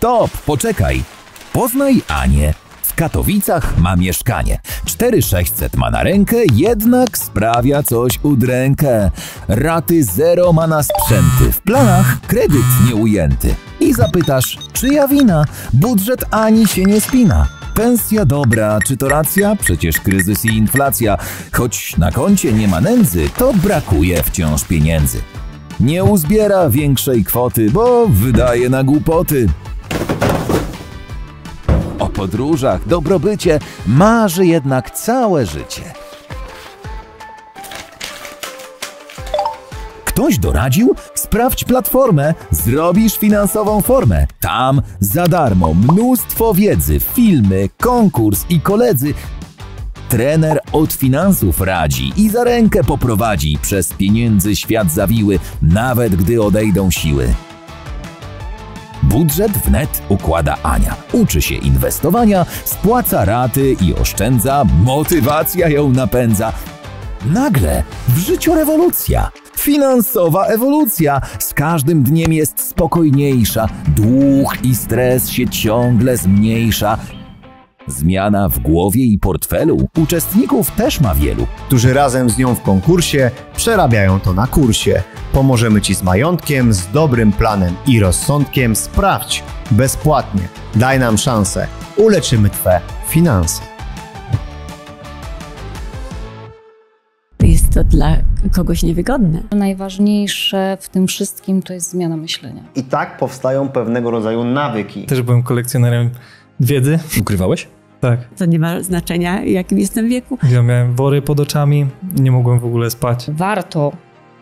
Stop, poczekaj. Poznaj Anię. W Katowicach ma mieszkanie. 4600 ma na rękę, jednak sprawia coś udrękę. Raty zero ma na sprzęty, w planach kredyt nieujęty. I zapytasz, czyja wina? Budżet Ani się nie spina. Pensja dobra, czy to racja? Przecież kryzys i inflacja. Choć na koncie nie ma nędzy, to brakuje wciąż pieniędzy. Nie uzbiera większej kwoty, bo wydaje na głupoty. O podróżach, dobrobycie marzy jednak całe życie. Ktoś doradził? Sprawdź platformę, zrobisz finansową formę. Tam za darmo mnóstwo wiedzy, filmy, konkurs i koledzy. Trener od finansów radzi i za rękę poprowadzi. Przez pieniędzy świat zawiły, nawet gdy odejdą siły. Budżet wnet układa Ania. Uczy się inwestowania, spłaca raty i oszczędza. Motywacja ją napędza. Nagle w życiu rewolucja. Finansowa ewolucja. Z każdym dniem jest spokojniejsza. Dług i stres się ciągle zmniejsza. Zmiana w głowie i portfelu. Uczestników też ma wielu, którzy razem z nią w konkursie przerabiają to na kursie. Pomożemy Ci z majątkiem, z dobrym planem i rozsądkiem. Sprawdź bezpłatnie. Daj nam szansę. Uleczymy Twe finanse. Jest to dla kogoś niewygodne. Najważniejsze w tym wszystkim to jest zmiana myślenia. I tak powstają pewnego rodzaju nawyki. Też byłem kolekcjonerem wiedzy. Ukrywałeś? Tak. To nie ma znaczenia, jakim jestem wieku. Ja miałem wory pod oczami, nie mogłem w ogóle spać. Warto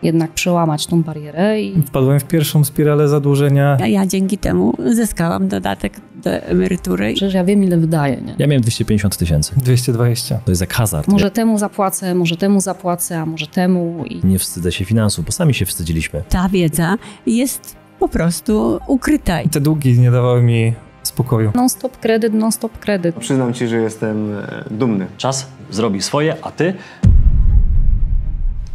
jednak przełamać tą barierę i Wpadłem w pierwszą spiralę zadłużenia. A ja dzięki temu zyskałam dodatek do emerytury. przecież ja wiem, ile wydaję, nie? Ja miałem 250 000. 220. To jest jak hazard. Może temu zapłacę, a może temu i Nie wstydzę się finansów, bo sami się wstydziliśmy. Ta wiedza jest po prostu ukryta. Te długi nie dawały mi spokoju. non-stop kredyt. Przyznam Ci, że jestem dumny. Czas zrobi swoje, a ty?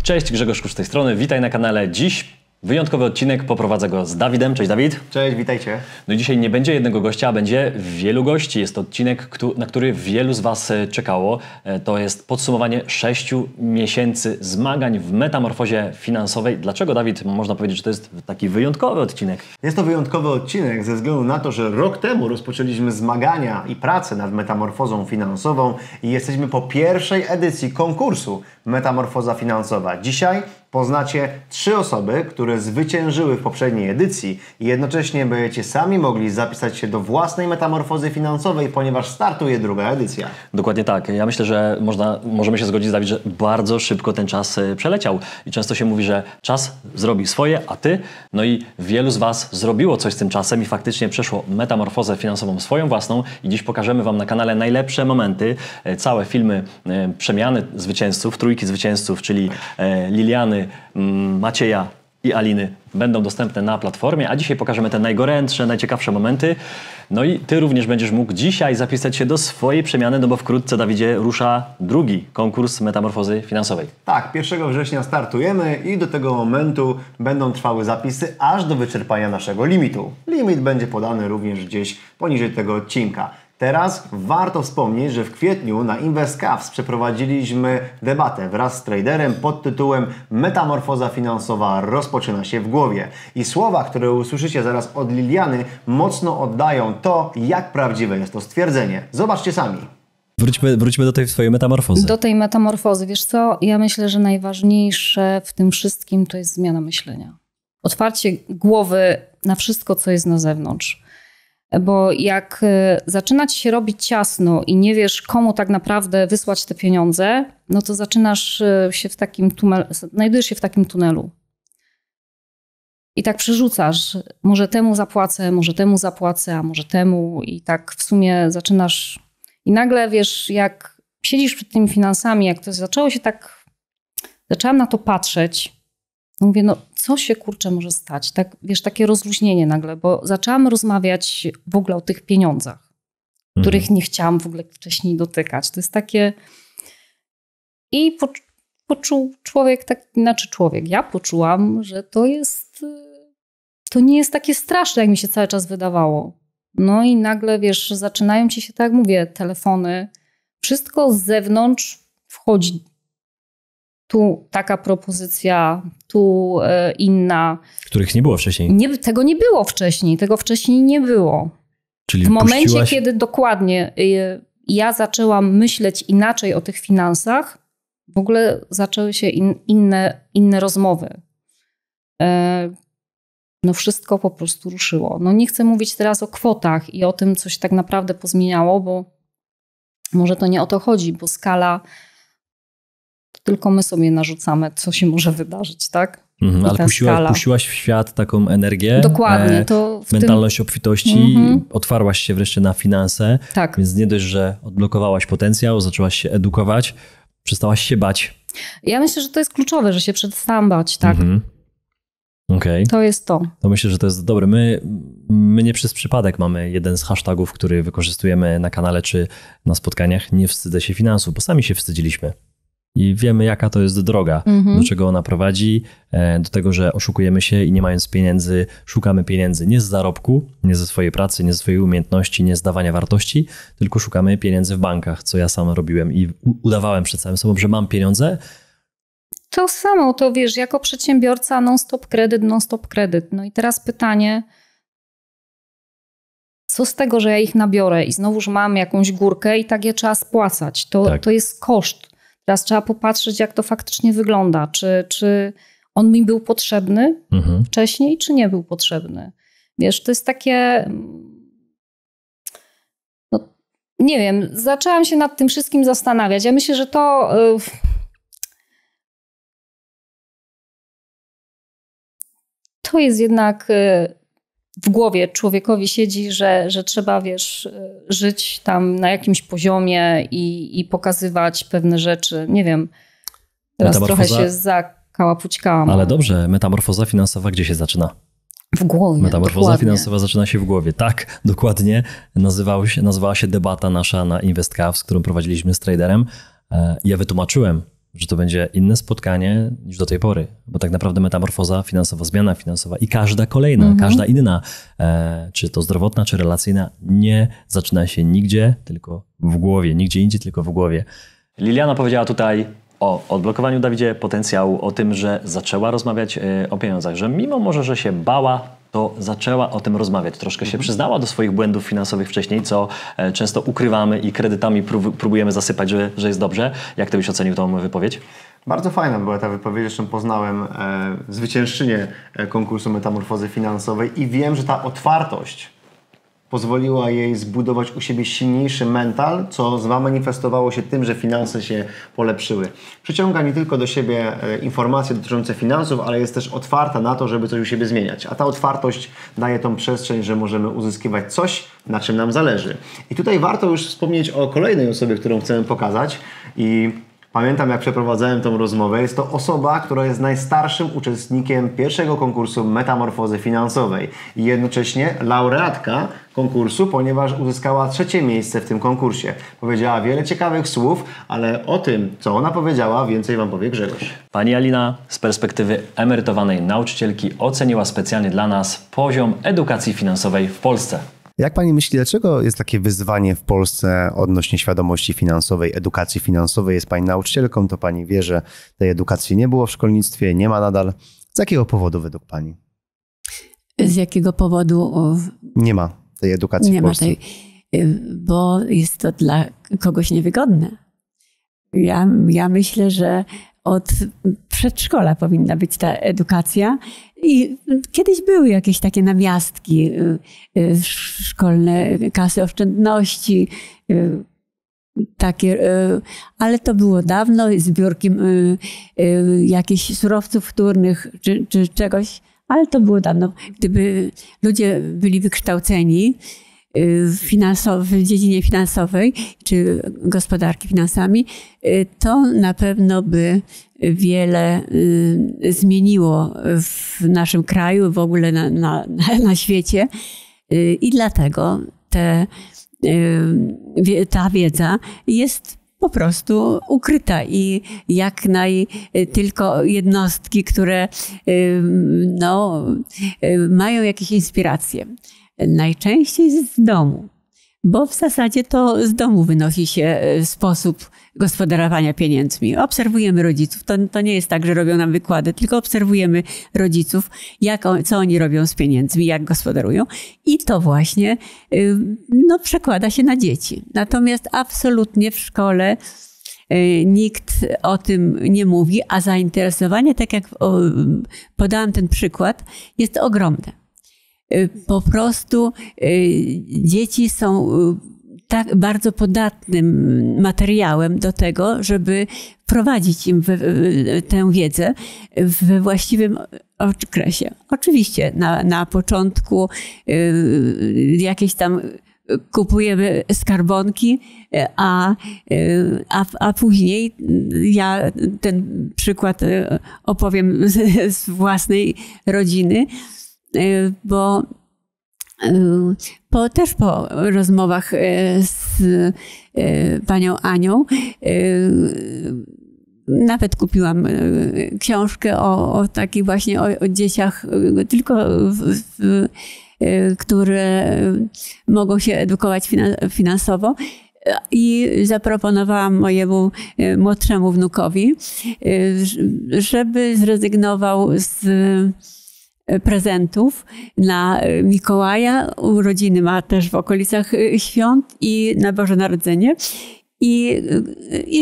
Cześć, Grzegorz Kusz z tej strony. Witaj na kanale. Dziś wyjątkowy odcinek, poprowadzę go z Dawidem. Cześć, Dawid. Cześć, witajcie. No i dzisiaj nie będzie jednego gościa, a będzie wielu gości. Jest to odcinek, na który wielu z Was czekało. To jest podsumowanie 6 miesięcy zmagań w metamorfozie finansowej. Dlaczego, Dawid, można powiedzieć, że to jest taki wyjątkowy odcinek? Jest to wyjątkowy odcinek ze względu na to, że rok temu rozpoczęliśmy zmagania i pracę nad metamorfozą finansową i jesteśmy po pierwszej edycji konkursu Metamorfoza Finansowa. Dzisiaj poznacie 3 osoby, które zwyciężyły w poprzedniej edycji i jednocześnie będziecie sami mogli zapisać się do własnej metamorfozy finansowej, ponieważ startuje druga edycja. Dokładnie tak. Ja myślę, że możemy się zgodzić, Dawid, że bardzo szybko ten czas przeleciał i często się mówi, że czas zrobi swoje, a ty? No i wielu z Was zrobiło coś z tym czasem i faktycznie przeszło metamorfozę finansową swoją własną i dziś pokażemy Wam na kanale najlepsze momenty, całe filmy przemiany zwycięzców, trójki zwycięzców, czyli Liliany, Macieja i Aliny będą dostępne na platformie, a dzisiaj pokażemy te najgorętsze, najciekawsze momenty. No i Ty również będziesz mógł dzisiaj zapisać się do swojej przemiany, no bo wkrótce, Dawidzie, rusza drugi konkurs metamorfozy finansowej. Tak, 1 września startujemy i do tego momentu będą trwały zapisy aż do wyczerpania naszego limitu. Limit będzie podany również gdzieś poniżej tego odcinka. Teraz warto wspomnieć, że w kwietniu na InvestCaves przeprowadziliśmy debatę wraz z traderem pod tytułem Metamorfoza finansowa rozpoczyna się w głowie. I słowa, które usłyszycie zaraz od Liliany, mocno oddają to, jak prawdziwe jest to stwierdzenie. Zobaczcie sami. Wróćmy do tej swojej metamorfozy. Do tej metamorfozy. Wiesz co? Ja myślę, że najważniejsze w tym wszystkim to jest zmiana myślenia. Otwarcie głowy na wszystko, co jest na zewnątrz. Bo jak zaczyna ci się robić ciasno i nie wiesz, komu tak naprawdę wysłać te pieniądze, no to zaczynasz się znajdujesz się w takim tunelu. I tak przerzucasz, może temu zapłacę, a może temu i tak w sumie zaczynasz. I nagle wiesz, jak siedzisz przed tymi finansami, jak to zaczęłam na to patrzeć, no mówię, no co się kurczę może stać? Tak, wiesz, takie rozluźnienie nagle, bo zaczęłam rozmawiać w ogóle o tych pieniądzach, których nie chciałam w ogóle wcześniej dotykać. To jest takie... I poczuł człowiek, ja poczułam, że to nie jest takie straszne, jak mi się cały czas wydawało. No i nagle, wiesz, zaczynają ci się, tak jak mówię, telefony. Wszystko z zewnątrz wchodzi. Tu taka propozycja, tu inna. Których nie było wcześniej. Tego nie było wcześniej. Tego wcześniej nie było. Czyli w momencie, kiedy dokładnie ja zaczęłam myśleć inaczej o tych finansach, w ogóle zaczęły się inne rozmowy. No wszystko po prostu ruszyło. No nie chcę mówić teraz o kwotach i o tym, co się tak naprawdę pozmieniało, bo może to nie o to chodzi, bo skala, to tylko my sobie narzucamy, co się może wydarzyć, tak? Ale puściłaś w świat taką energię, dokładnie, to mentalność obfitości, otwarłaś się wreszcie na finanse, tak. Więc nie dość, że odblokowałaś potencjał, zaczęłaś się edukować, przestałaś się bać. Ja myślę, że to jest kluczowe, że się przestałam bać, tak? Okay. To jest to. To myślę, że to jest dobre. My nie przez przypadek mamy jeden z hashtagów, który wykorzystujemy na kanale czy na spotkaniach. Nie wstydzę się finansów, bo sami się wstydziliśmy. I wiemy, jaka to jest droga, do czego ona prowadzi, do tego, że oszukujemy się i nie mając pieniędzy, szukamy pieniędzy nie z zarobku, nie ze swojej pracy, nie ze swojej umiejętności, nie z dawania wartości, tylko szukamy pieniędzy w bankach, co ja sam robiłem i udawałem przed samym sobą, że mam pieniądze. To samo, to wiesz, jako przedsiębiorca non-stop kredyt. No i teraz pytanie, co z tego, że ja ich nabiorę i znowuż mam jakąś górkę i tak je trzeba spłacać. To jest koszt. Teraz trzeba popatrzeć, jak to faktycznie wygląda. Czy on mi był potrzebny wcześniej, czy nie był potrzebny. Wiesz, to jest takie... No, nie wiem, zaczęłam się nad tym wszystkim zastanawiać. Ja myślę, że to... To jest jednak w głowie człowiekowi siedzi, że trzeba, wiesz, żyć tam na jakimś poziomie i pokazywać pewne rzeczy. Nie wiem, teraz trochę się zakałapućkałam. Ale dobrze, metamorfoza finansowa gdzie się zaczyna? W głowie. Metamorfoza finansowa zaczyna się w głowie. Tak, dokładnie. Nazywała się debata nasza na InvestCav, z którą prowadziliśmy z traderem. Ja wytłumaczyłem, że to będzie inne spotkanie niż do tej pory, bo tak naprawdę metamorfoza finansowa, zmiana finansowa i każda kolejna, każda inna, czy to zdrowotna, czy relacyjna, nie zaczyna się nigdzie, tylko w głowie, nigdzie indziej, tylko w głowie. Liliana powiedziała tutaj o odblokowaniu, Dawidzie, potencjału, o tym, że zaczęła rozmawiać o pieniądzach, że mimo może, że się bała, to zaczęła o tym rozmawiać. Troszkę się przyznała do swoich błędów finansowych wcześniej, co często ukrywamy i kredytami próbujemy zasypać, że jest dobrze. Jak ty byś ocenił tą wypowiedź? Bardzo fajna była ta wypowiedź, zresztą poznałem zwyciężczynię konkursu Metamorfozy Finansowej i wiem, że ta otwartość pozwoliła jej zbudować u siebie silniejszy mental, co zamanifestowało się tym, że finanse się polepszyły. Przyciąga nie tylko do siebie informacje dotyczące finansów, ale jest też otwarta na to, żeby coś u siebie zmieniać. A ta otwartość daje tą przestrzeń, że możemy uzyskiwać coś, na czym nam zależy. I tutaj warto już wspomnieć o kolejnej osobie, którą chcemy pokazać. I pamiętam, jak przeprowadzałem tą rozmowę. Jest to osoba, która jest najstarszym uczestnikiem pierwszego konkursu Metamorfozy Finansowej i jednocześnie laureatka konkursu, ponieważ uzyskała 3. miejsce w tym konkursie. Powiedziała wiele ciekawych słów, ale o tym, co ona powiedziała, więcej Wam powie Grzegorz. Pani Alina z perspektywy emerytowanej nauczycielki oceniła specjalnie dla nas poziom edukacji finansowej w Polsce. Jak pani myśli, dlaczego jest takie wyzwanie w Polsce odnośnie świadomości finansowej, edukacji finansowej? Jest pani nauczycielką, to pani wie, że tej edukacji nie było w szkolnictwie, nie ma nadal. Z jakiego powodu według pani? Z jakiego powodu? Nie ma tej edukacji w Polsce. Bo jest to dla kogoś niewygodne. Ja myślę, że od przedszkola powinna być ta edukacja. I kiedyś były jakieś takie namiastki, szkolne kasy oszczędności, takie, ale to było dawno, zbiórki jakichś surowców wtórnych czy czegoś, ale to było dawno. Gdyby ludzie byli wykształceni w dziedzinie finansowej czy gospodarki finansami, to na pewno by wiele zmieniło w naszym kraju, w ogóle na świecie. I dlatego ta wiedza jest po prostu ukryta i tylko jednostki, które mają jakieś inspiracje. Najczęściej z domu, bo w zasadzie to z domu wynosi się sposób gospodarowania pieniędzmi. Obserwujemy rodziców. To nie jest tak, że robią nam wykłady, tylko obserwujemy rodziców, co oni robią z pieniędzmi, jak gospodarują. I to właśnie przekłada się na dzieci. Natomiast absolutnie w szkole nikt o tym nie mówi, a zainteresowanie, tak jak podałam ten przykład, jest ogromne. Po prostu dzieci są tak bardzo podatnym materiałem do tego, żeby wprowadzić im tę wiedzę we właściwym okresie. Oczywiście na początku jakieś tam kupujemy skarbonki, a później ja ten przykład opowiem z własnej rodziny, bo też po rozmowach z panią Anią nawet kupiłam książkę o takich właśnie o dzieciach, tylko które mogą się edukować finansowo. I zaproponowałam mojemu młodszemu wnukowi, żeby zrezygnował z prezentów na Mikołaja. Urodziny ma też w okolicach świąt i na Boże Narodzenie. I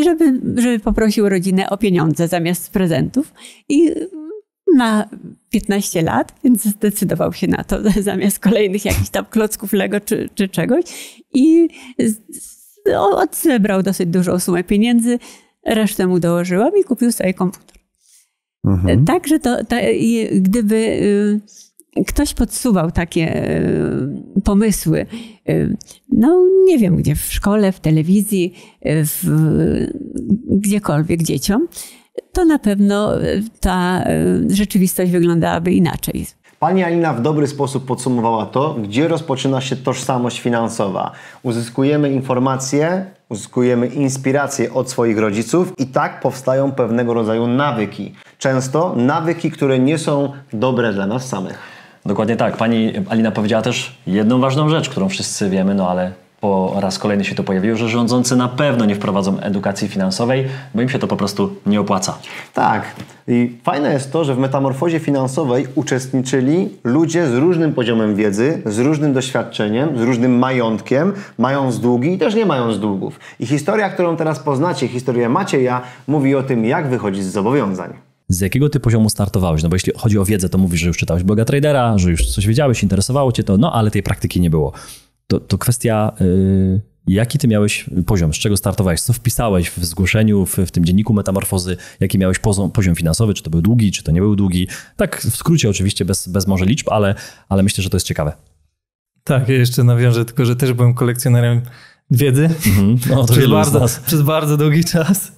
żeby poprosił rodzinę o pieniądze zamiast prezentów. I ma 15 lat, więc zdecydował się na to zamiast kolejnych jakichś tam klocków Lego czy czegoś. I zebrał dosyć dużą sumę pieniędzy, resztę mu dołożyłam i kupił sobie komputer. Także gdyby ktoś podsuwał takie pomysły, nie wiem gdzie, w szkole, w telewizji, gdziekolwiek dzieciom, to na pewno ta rzeczywistość wyglądałaby inaczej. Pani Alina w dobry sposób podsumowała to, gdzie rozpoczyna się tożsamość finansowa. Uzyskujemy informacje, uzyskujemy inspiracje od swoich rodziców i tak powstają pewnego rodzaju nawyki. Często nawyki, które nie są dobre dla nas samych. Dokładnie tak. Pani Alina powiedziała też jedną ważną rzecz, którą wszyscy wiemy, ale po raz kolejny się to pojawiło, że rządzący na pewno nie wprowadzą edukacji finansowej, bo im się to po prostu nie opłaca. Tak. I fajne jest to, że w metamorfozie finansowej uczestniczyli ludzie z różnym poziomem wiedzy, z różnym doświadczeniem, z różnym majątkiem, mając długi i też nie mając długów. I historia, którą teraz poznacie, historia Macieja, mówi o tym, jak wychodzić z zobowiązań. Z jakiego ty poziomu startowałeś? No bo jeśli chodzi o wiedzę, to mówisz, że już czytałeś bloga tradera, że już coś wiedziałeś, interesowało cię to, ale tej praktyki nie było. To kwestia, jaki ty miałeś poziom, z czego startowałeś, co wpisałeś w zgłoszeniu, w tym dzienniku metamorfozy, jaki miałeś poziom finansowy, czy to był długi, czy to nie był długi. Tak w skrócie oczywiście, bez może liczb, ale myślę, że to jest ciekawe. Tak, ja jeszcze nawiążę tylko, że też byłem kolekcjonerem wiedzy przez bardzo długi czas,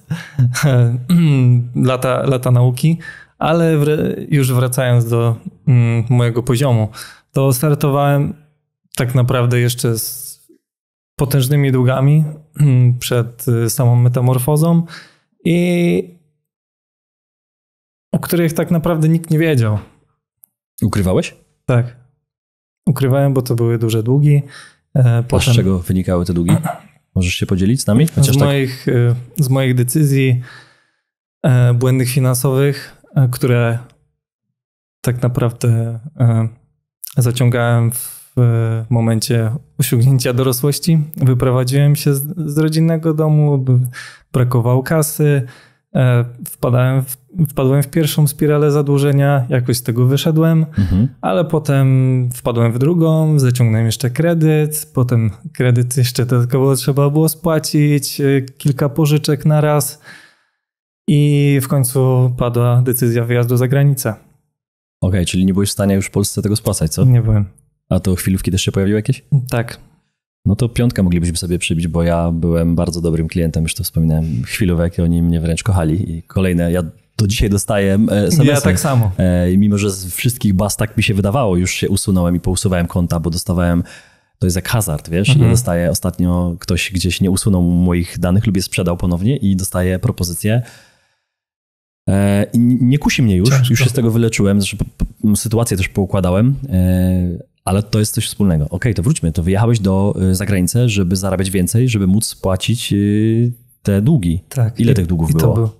lata nauki, ale już wracając do mojego poziomu, to startowałem tak naprawdę jeszcze z potężnymi długami przed samą metamorfozą i o których tak naprawdę nikt nie wiedział. Ukrywałeś? Tak. Ukrywałem, bo to były duże długi. A z czego wynikały te długi? Możesz się podzielić z nami? Z moich decyzji błędnych finansowych, które tak naprawdę zaciągałem w momencie osiągnięcia dorosłości. Wyprowadziłem się z rodzinnego domu, brakowało kasy, wpadłem w pierwszą spiralę zadłużenia, jakoś z tego wyszedłem, ale potem wpadłem w drugą, zaciągnąłem jeszcze kredyt, potem kredyt jeszcze dodatkowo trzeba było spłacić, kilka pożyczek na raz i w końcu padła decyzja wyjazdu za granicę. Okej, czyli nie byłeś w stanie już w Polsce tego spłacać, co? Nie byłem. A to chwilówki też się pojawiły jakieś? Tak. No to 5 moglibyśmy sobie przybić, bo ja byłem bardzo dobrym klientem, już to wspominałem, chwilówek i oni mnie wręcz kochali. I kolejne, ja do dzisiaj dostaję SMS-y. Ja tak samo. I mimo, że z wszystkich baz tak mi się wydawało, już się usunąłem i pousuwałem konta, bo dostawałem, to jest jak hazard, wiesz? Ja dostaję ostatnio, ktoś gdzieś nie usunął moich danych lub je sprzedał ponownie i dostaję propozycję. I nie kusi mnie już z tego wyleczyłem, sytuację też poukładałem, Ale to jest coś wspólnego. Okej, to wróćmy. To wyjechałeś za granicę, żeby zarabiać więcej, żeby móc spłacić te długi. Tak. Ile tych długów było? To było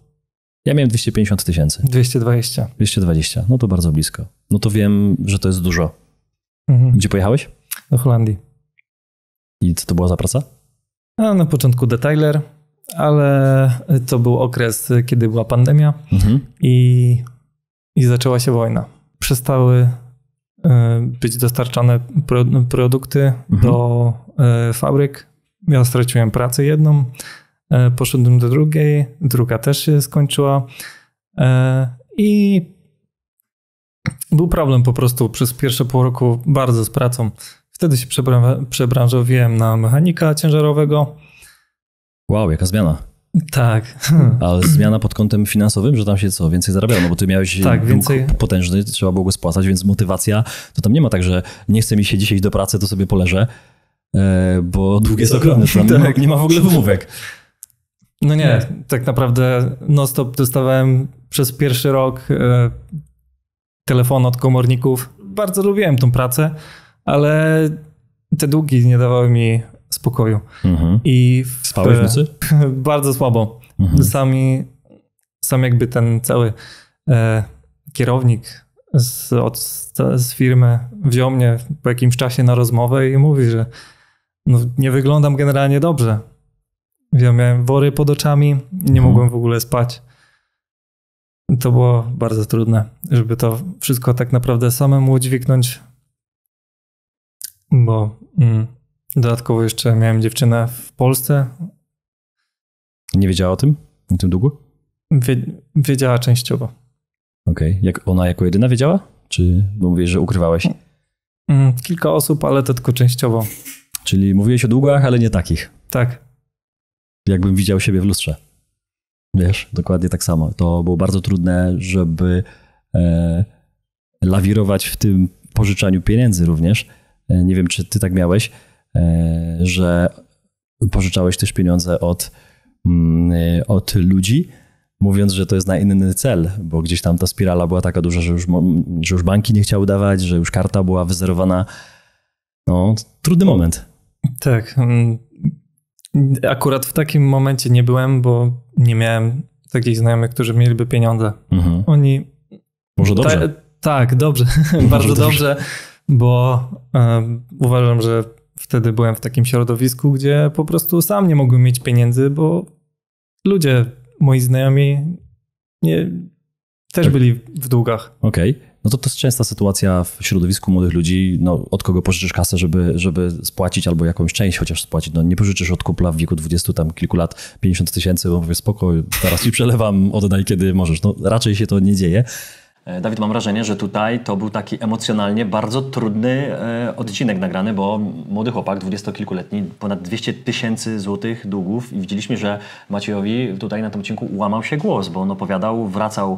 Ja miałem 250 tysięcy. 220. 220. No to bardzo blisko. No to wiem, że to jest dużo. Gdzie pojechałeś? Do Holandii. I co to była za praca? A na początku detailer, ale to był okres, kiedy była pandemia i zaczęła się wojna. Przestały być dostarczane produkty do fabryk. Ja straciłem pracę jedną, poszedłem do drugiej, druga też się skończyła i był problem po prostu przez pierwsze pół roku bardzo z pracą. Wtedy się przebranżowiłem na mechanika ciężarowego. Wow, jaka zmiana. Tak. Ale zmiana pod kątem finansowym, że tam się co, więcej zarabiało, no bo ty miałeś więcej potężny, trzeba było go spłacać, więc motywacja, to tam nie ma tak, że nie chce mi się dzisiaj iść do pracy, to sobie poleżę, bo dług jest ogromny, tam nie ma w ogóle wymówek. No nie, tak naprawdę non-stop dostawałem przez pierwszy rok telefon od komorników. Bardzo lubiłem tą pracę, ale te długi nie dawały mi spokoju. I spałeś w nocy? Bardzo słabo. Sam jakby ten cały kierownik z firmy wziął mnie po jakimś czasie na rozmowę i mówi, że no, nie wyglądam generalnie dobrze. Ja miałem wory pod oczami i nie mogłem w ogóle spać. To było bardzo trudne, żeby to wszystko tak naprawdę samemu udźwignąć, bo dodatkowo jeszcze miałem dziewczynę w Polsce. Nie wiedziała o tym długu? Wiedziała częściowo. Okej. Ona jako jedyna wiedziała? Czy bo mówisz, że ukrywałeś? Kilka osób, ale to tylko częściowo. Czyli mówiłeś o długach, ale nie takich. Tak. Jakbym widział siebie w lustrze. Wiesz, dokładnie tak samo. To było bardzo trudne, żeby lawirować w tym pożyczaniu pieniędzy również. Nie wiem, czy ty tak miałeś, że pożyczałeś też pieniądze od ludzi, mówiąc, że to jest na inny cel, bo gdzieś tam ta spirala była taka duża, że już banki nie chciały dawać, że już karta była wyzerowana. No, trudny moment. Tak. Akurat w takim momencie nie byłem, bo nie miałem takich znajomych, którzy mieliby pieniądze. Oni... Może dobrze. Tak, dobrze. Bardzo dobrze, bo uważam, że wtedy byłem w takim środowisku, gdzie po prostu sam nie mogłem mieć pieniędzy, bo ludzie, moi znajomi też byli w długach. Okej. No to jest częsta sytuacja w środowisku młodych ludzi, no, od kogo pożyczysz kasę, żeby spłacić albo jakąś część chociaż spłacić. No, nie pożyczysz od kumpla w wieku 20 tam kilku lat 50 tysięcy, bo mówię spoko, teraz ci przelewam, oddaj kiedy możesz. No, raczej się to nie dzieje. Dawid, mam wrażenie, że tutaj to był taki emocjonalnie bardzo trudny odcinek nagrany, bo młody chłopak, 20-kilkuletni, ponad 200 tysięcy złotych długów i widzieliśmy, że Maciejowi tutaj na tym odcinku łamał się głos, bo on opowiadał, wracał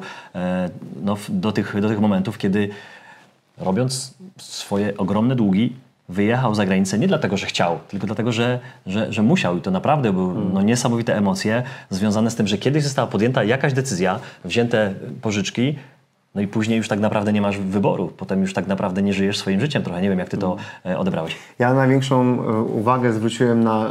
do tych momentów, kiedy robiąc swoje ogromne długi, wyjechał za granicę nie dlatego, że chciał, tylko dlatego, że musiał. I to naprawdę były niesamowite emocje związane z tym, że kiedyś została podjęta jakaś decyzja, wzięte pożyczki, no i później już tak naprawdę nie masz wyboru. Potem już tak naprawdę nie żyjesz swoim życiem trochę. Nie wiem, jak ty to odebrałeś. Ja największą uwagę zwróciłem na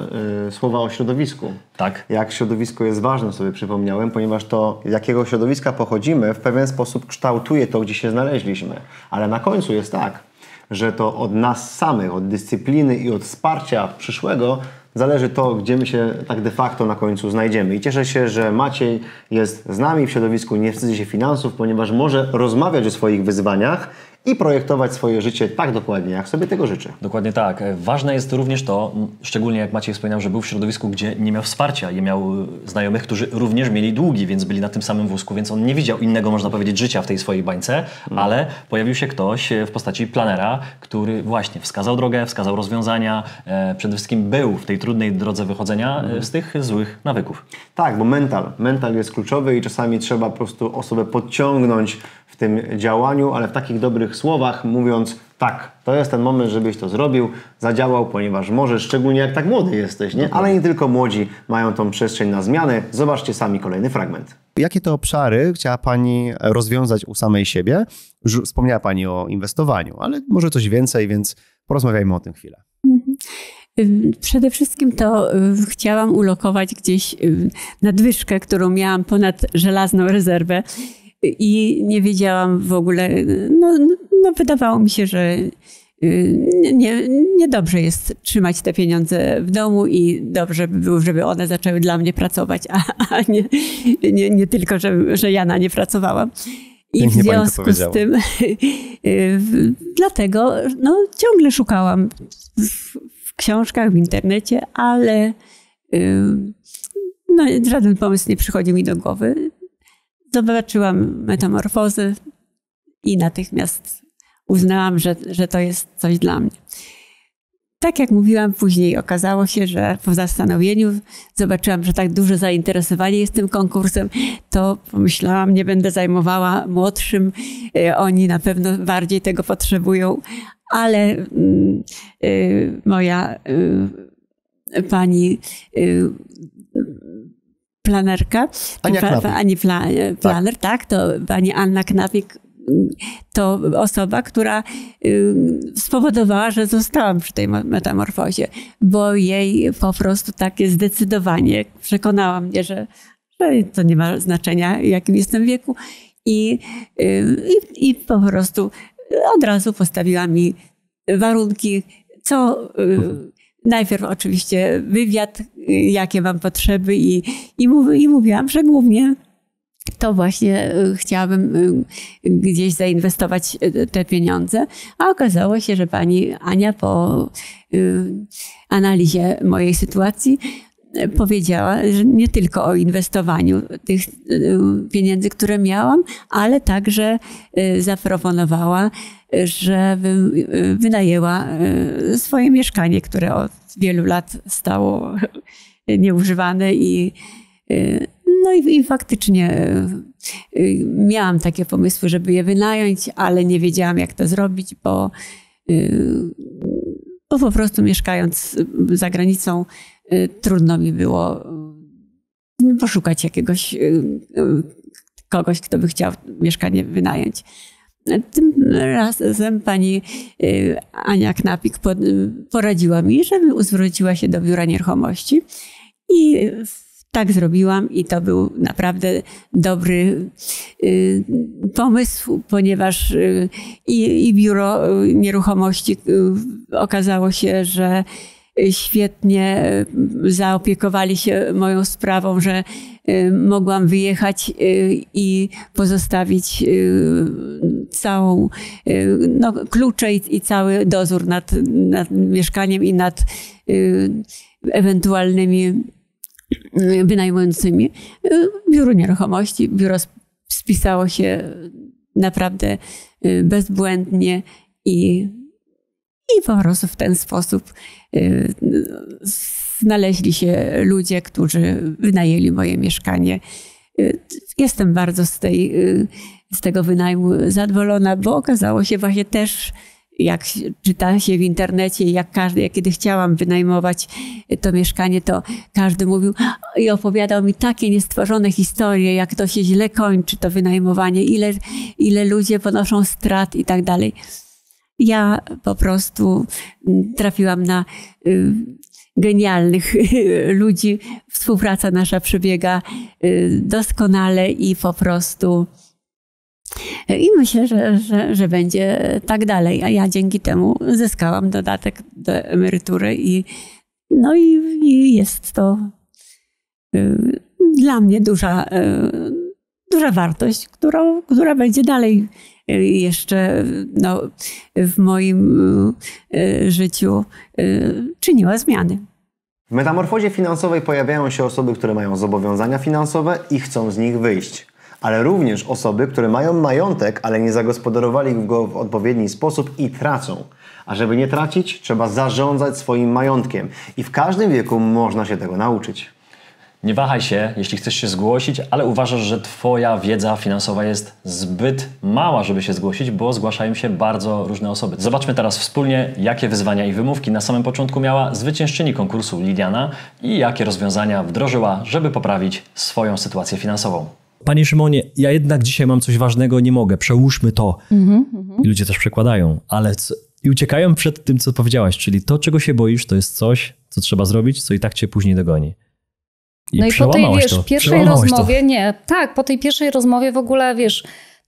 słowa o środowisku. Tak. Jak środowisko jest ważne, sobie przypomniałem, ponieważ to, z jakiego środowiska pochodzimy, w pewien sposób kształtuje to, gdzie się znaleźliśmy. Ale na końcu jest tak, że to od nas samych, od dyscypliny i od wsparcia przyszłego zależy to, gdzie my się tak de facto na końcu znajdziemy. I cieszę się, że Maciej jest z nami w środowisku Nie wstydzi się finansów, ponieważ może rozmawiać o swoich wyzwaniach i projektować swoje życie tak dokładnie, jak sobie tego życzy. Dokładnie tak. Ważne jest również to, szczególnie jak Maciej wspomniał, że był w środowisku, gdzie nie miał wsparcia. Nie miał znajomych, którzy również mieli długi, więc byli na tym samym wózku, więc on nie widział innego, można powiedzieć, życia w tej swojej bańce, ale pojawił się ktoś w postaci planera, który właśnie wskazał drogę, wskazał rozwiązania, przede wszystkim był w tej trudnej drodze wychodzenia z tych złych nawyków. Tak, bo mental jest kluczowy i czasami trzeba po prostu osobę podciągnąć w tym działaniu, ale w takich dobrych słowach, mówiąc Tak, to jest ten moment, żebyś to zrobił, zadziałał, ponieważ możesz, szczególnie jak tak młody jesteś, nie? Ale nie tylko młodzi mają tą przestrzeń na zmiany. Zobaczcie sami kolejny fragment. Jakie to obszary chciała Pani rozwiązać u samej siebie? Już wspomniała Pani o inwestowaniu, ale może coś więcej, więc porozmawiajmy o tym chwilę. Przede wszystkim to chciałam ulokować gdzieś nadwyżkę, którą miałam ponad żelazną rezerwę i nie wiedziałam w ogóle, no wydawało mi się, że niedobrze jest trzymać te pieniądze w domu i dobrze by było, żeby one zaczęły dla mnie pracować, a nie tylko, że ja na nie pracowałam. I w związku z tym dlatego ciągle szukałam w książkach, w internecie, ale żaden pomysł nie przychodził mi do głowy. Zobaczyłam metamorfozę i natychmiast uznałam, że to jest coś dla mnie. Tak jak mówiłam później, okazało się, że po zastanowieniu zobaczyłam, że tak duże zainteresowanie jest tym konkursem, to pomyślałam, nie będę zajmowała młodszym, oni na pewno bardziej tego potrzebują, ale moja pani planerka, Planer, tak, to pani Anna Knapik, to osoba, która spowodowała, że zostałam przy tej metamorfozie, bo jej po prostu takie zdecydowanie przekonała mnie, że to nie ma znaczenia, w jakim jestem wieku i po prostu od razu postawiła mi warunki, najpierw oczywiście wywiad, jakie mam potrzeby i mówiłam, że głównie to właśnie chciałabym gdzieś zainwestować te pieniądze, a okazało się, że pani Ania po analizie mojej sytuacji powiedziała, że nie tylko o inwestowaniu tych pieniędzy, które miałam, ale także zaproponowała, żebym wynajęła swoje mieszkanie, które od wielu lat stało nieużywane i faktycznie miałam takie pomysły, żeby je wynająć, ale nie wiedziałam, jak to zrobić, bo po prostu mieszkając za granicą trudno mi było poszukać kogoś, kto by chciał mieszkanie wynająć. Tym razem pani Ania Knapik poradziła mi, żebym zwróciła się do Biura Nieruchomości i tak zrobiłam i to był naprawdę dobry pomysł, ponieważ i Biuro Nieruchomości okazało się, że świetnie zaopiekowali się moją sprawą, że mogłam wyjechać i pozostawić całą klucze i cały dozór nad mieszkaniem i nad ewentualnymi wynajmującymi. Biuro Nieruchomości, biuro spisało się naprawdę bezbłędnie i po prostu w ten sposób znaleźli się ludzie, którzy wynajęli moje mieszkanie. Jestem bardzo z tego wynajmu zadowolona, bo okazało się właśnie też, jak czyta się w internecie, kiedy chciałam wynajmować to mieszkanie, to każdy mówił i opowiadał mi takie niestworzone historie, jak to się źle kończy, to wynajmowanie, ile ludzie ponoszą strat i tak dalej. Ja po prostu trafiłam na genialnych ludzi. Współpraca nasza przebiega doskonale i po prostu i myślę, że będzie tak dalej. A ja dzięki temu zyskałam dodatek do emerytury i jest to dla mnie duża wartość, która będzie dalej jeszcze w moim życiu czyniła zmiany. W metamorfozie finansowej pojawiają się osoby, które mają zobowiązania finansowe i chcą z nich wyjść. Ale również osoby, które mają majątek, ale nie zagospodarowali go w odpowiedni sposób i tracą. A żeby nie tracić, trzeba zarządzać swoim majątkiem. I w każdym wieku można się tego nauczyć. Nie wahaj się, jeśli chcesz się zgłosić, ale uważasz, że Twoja wiedza finansowa jest zbyt mała, żeby się zgłosić, bo zgłaszają się bardzo różne osoby. Zobaczmy teraz wspólnie, jakie wyzwania i wymówki na samym początku miała zwyciężczyni konkursu Lidiana i jakie rozwiązania wdrożyła, żeby poprawić swoją sytuację finansową. Panie Szymonie, ja jednak dzisiaj mam coś ważnego, nie mogę, przełóżmy to. I ludzie też przekładają, ale i uciekają przed tym, co powiedziałaś, czyli to, czego się boisz, to jest coś, co trzeba zrobić, co i tak cię później dogoni. No i po tej, pierwszej rozmowie, po tej pierwszej rozmowie w ogóle,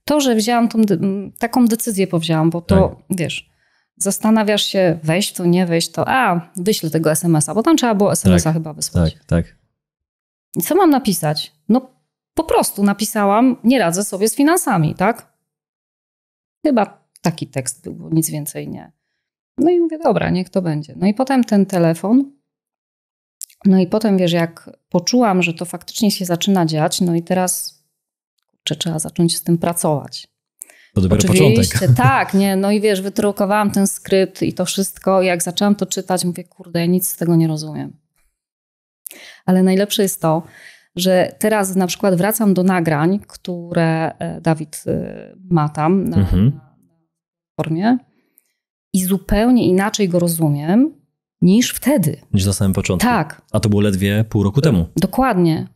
to, że wzięłam taką decyzję powzięłam, bo to, zastanawiasz się, wejść to, nie wejść to, wyślę tego SMS-a, bo tam trzeba było SMS-a chyba wysłać. Tak. I co mam napisać? No po prostu napisałam, nie radzę sobie z finansami, tak? Chyba taki tekst był, bo nic więcej nie. No i mówię, dobra, niech to będzie. No i potem ten telefon. No i potem, jak poczułam, że to faktycznie się zaczyna dziać, no i teraz trzeba zacząć z tym pracować. To dopiero początek. Tak, nie, no i wydrukowałam ten skrypt i to wszystko. Jak zaczęłam to czytać, mówię, kurde, ja nic z tego nie rozumiem. Ale najlepsze jest to, że teraz na przykład wracam do nagrań, które Dawid ma tam na formie i zupełnie inaczej go rozumiem niż wtedy. Niż na samym początku. Tak. A to było ledwie pół roku temu. Dokładnie.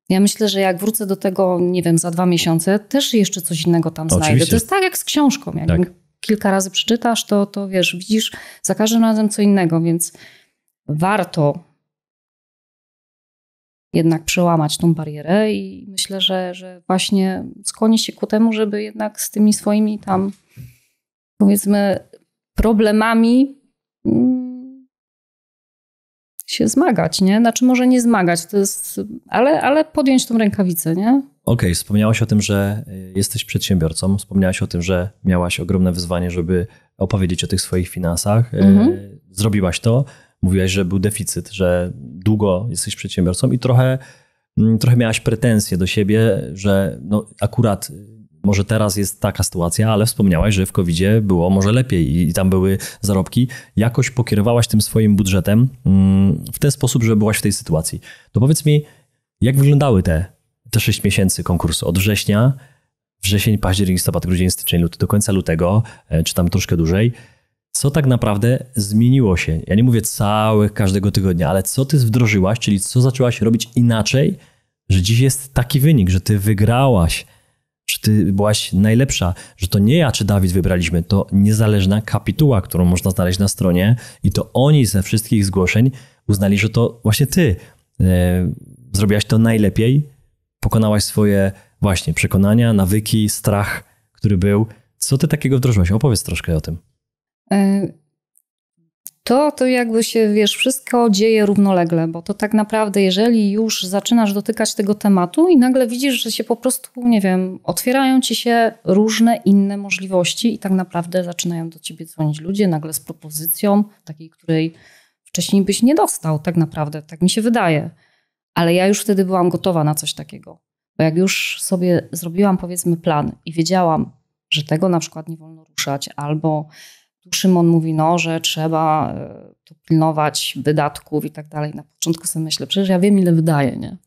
Ja myślę, że jak wrócę do tego, nie wiem, za 2 miesiące, też jeszcze coś innego tam znajdę. To jest tak jak z książką. Jak kilka razy przeczytasz, to widzisz za każdym razem co innego, więc warto jednak przełamać tą barierę i myślę, że właśnie skłoni się ku temu, żeby jednak z tymi swoimi tam, powiedzmy, problemami się zmagać, nie? Znaczy może nie zmagać, to jest, ale podjąć tą rękawicę, nie? Okej, wspomniałaś o tym, że jesteś przedsiębiorcą, wspomniałaś o tym, że miałaś ogromne wyzwanie, żeby opowiedzieć o tych swoich finansach. Zrobiłaś to, mówiłaś, że był deficyt, że długo jesteś przedsiębiorcą i trochę miałaś pretensje do siebie, że no akurat może teraz jest taka sytuacja, ale wspomniałaś, że w COVID-zie było może lepiej i tam były zarobki. Jakoś pokierowałaś tym swoim budżetem w ten sposób, że byłaś w tej sytuacji. To powiedz mi, jak wyglądały te 6 miesięcy konkursu od wrzesień, październik, listopad, grudzień, styczeń, luty do końca lutego, czy tam troszkę dłużej. Co tak naprawdę zmieniło się? Ja nie mówię każdego tygodnia, ale co ty wdrożyłaś, czyli co zaczęłaś robić inaczej, że dziś jest taki wynik, że ty wygrałaś, że ty byłaś najlepsza, że to nie ja czy Dawid wybraliśmy, to niezależna kapituła, którą można znaleźć na stronie i to oni ze wszystkich zgłoszeń uznali, że to właśnie ty zrobiłaś to najlepiej, pokonałaś swoje właśnie przekonania, nawyki, strach, który był. Co ty takiego wdrożyłaś? Opowiedz troszkę o tym. To jakby się, wszystko dzieje równolegle, bo to tak naprawdę, jeżeli już zaczynasz dotykać tego tematu i nagle widzisz, że się po prostu, nie wiem, otwierają ci się różne inne możliwości i tak naprawdę zaczynają do ciebie dzwonić ludzie nagle z propozycją, takiej, której wcześniej byś nie dostał tak naprawdę, tak mi się wydaje. Ale ja już wtedy byłam gotowa na coś takiego. Bo jak już sobie zrobiłam, powiedzmy, plan i wiedziałam, że tego na przykład nie wolno ruszać, albo tu Szymon mówi, że trzeba to pilnować wydatków i tak dalej. Na początku sobie myślę, przecież ja wiem, ile wydaję, nie?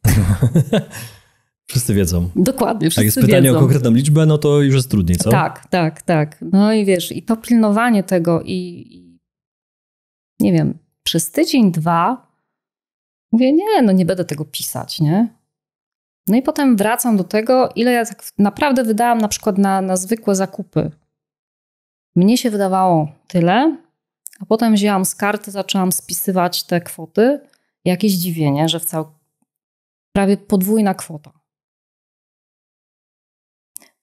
Wszyscy wiedzą. Dokładnie, wszyscy wiedzą. Jak jest pytanie o konkretną liczbę, no to już jest trudniej, co? Tak. No i i to pilnowanie tego i nie wiem, przez tydzień, 2 mówię, nie będę tego pisać, nie? No i potem wracam do tego, ile ja tak naprawdę wydałam na przykład na zwykłe zakupy. Mnie się wydawało tyle, a potem wzięłam z karty, zaczęłam spisywać te kwoty. Jakieś zdziwienie, że prawie podwójna kwota.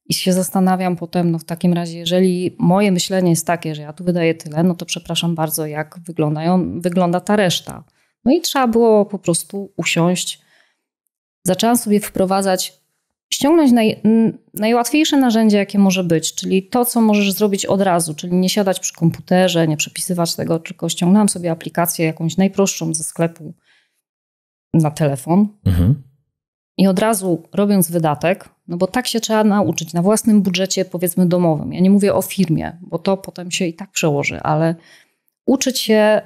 I się zastanawiam potem, w takim razie, jeżeli moje myślenie jest takie, że ja tu wydaję tyle, no to przepraszam bardzo, jak wygląda ta reszta. No i trzeba było po prostu usiąść. Zaczęłam sobie ściągnąć najłatwiejsze narzędzie, jakie może być, czyli to, co możesz zrobić od razu, czyli nie siadać przy komputerze, nie przepisywać tego, tylko ściągnęłam sobie aplikację jakąś najprostszą ze sklepu na telefon i od razu robiąc wydatek, bo tak się trzeba nauczyć na własnym budżecie, powiedzmy, domowym. Ja nie mówię o firmie, bo to potem się i tak przełoży, ale uczyć się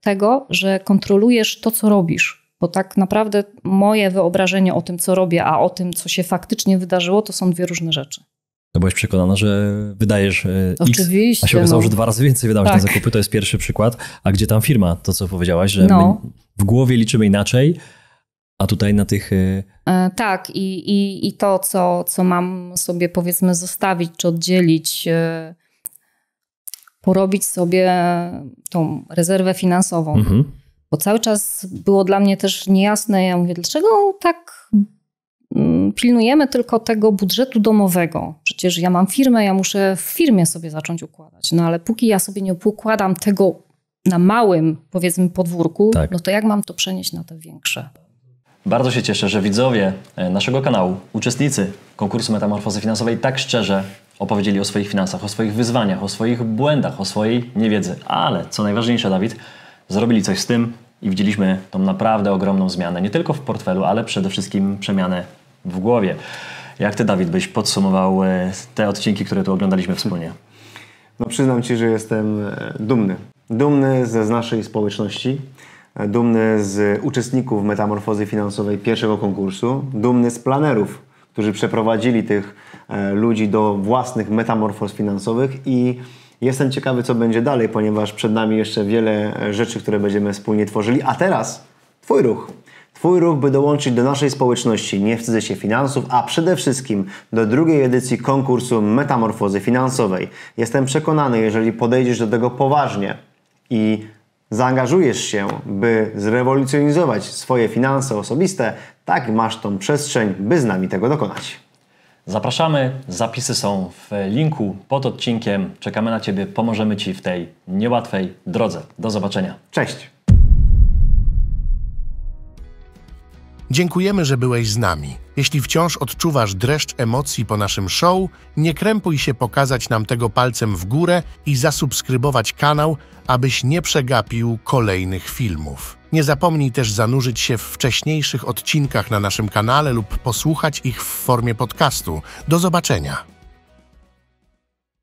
tego, że kontrolujesz to, co robisz. Bo tak naprawdę moje wyobrażenie o tym, co robię, a o tym, co się faktycznie wydarzyło, to są dwie różne rzeczy. No byłeś przekonana, że wydajesz Oczywiście, X, a się okazało, że 2 razy więcej wydałaś tak. na zakupy. To jest pierwszy przykład. A gdzie tam firma? To, co powiedziałaś, że my w głowie liczymy inaczej, a tutaj na tych... Tak, i to, co mam sobie, powiedzmy, zostawić czy oddzielić, porobić sobie tą rezerwę finansową. Bo cały czas było dla mnie też niejasne. Ja mówię, dlaczego tak pilnujemy tylko tego budżetu domowego? Przecież ja mam firmę, ja muszę w firmie sobie zacząć układać. No ale póki ja sobie nie układam tego na małym, powiedzmy, podwórku, no to jak mam to przenieść na te większe? Bardzo się cieszę, że widzowie naszego kanału, uczestnicy konkursu Metamorfozy Finansowej tak szczerze opowiedzieli o swoich finansach, o swoich wyzwaniach, o swoich błędach, o swojej niewiedzy. Ale co najważniejsze, Dawid, zrobili coś z tym i widzieliśmy tą naprawdę ogromną zmianę. Nie tylko w portfelu, ale przede wszystkim przemianę w głowie. Jak ty, Dawid, byś podsumował te odcinki, które tu oglądaliśmy wspólnie? No przyznam ci, że jestem dumny. Dumny z naszej społeczności. Dumny z uczestników Metamorfozy Finansowej pierwszego konkursu. Dumny z planerów, którzy przeprowadzili tych ludzi do własnych metamorfoz finansowych i jestem ciekawy, co będzie dalej, ponieważ przed nami jeszcze wiele rzeczy, które będziemy wspólnie tworzyli. A teraz twój ruch. Twój ruch, by dołączyć do naszej społeczności Nie wstydzę się finansów, a przede wszystkim do drugiej edycji konkursu Metamorfozy Finansowej. Jestem przekonany, jeżeli podejdziesz do tego poważnie i zaangażujesz się, by zrewolucjonizować swoje finanse osobiste, tak masz tą przestrzeń, by z nami tego dokonać. Zapraszamy, zapisy są w linku pod odcinkiem. Czekamy na Ciebie, pomożemy Ci w tej niełatwej drodze. Do zobaczenia. Cześć! Dziękujemy, że byłeś z nami. Jeśli wciąż odczuwasz dreszcz emocji po naszym show, nie krępuj się pokazać nam tego palcem w górę i zasubskrybować kanał, abyś nie przegapił kolejnych filmów. Nie zapomnij też zanurzyć się w wcześniejszych odcinkach na naszym kanale lub posłuchać ich w formie podcastu. Do zobaczenia!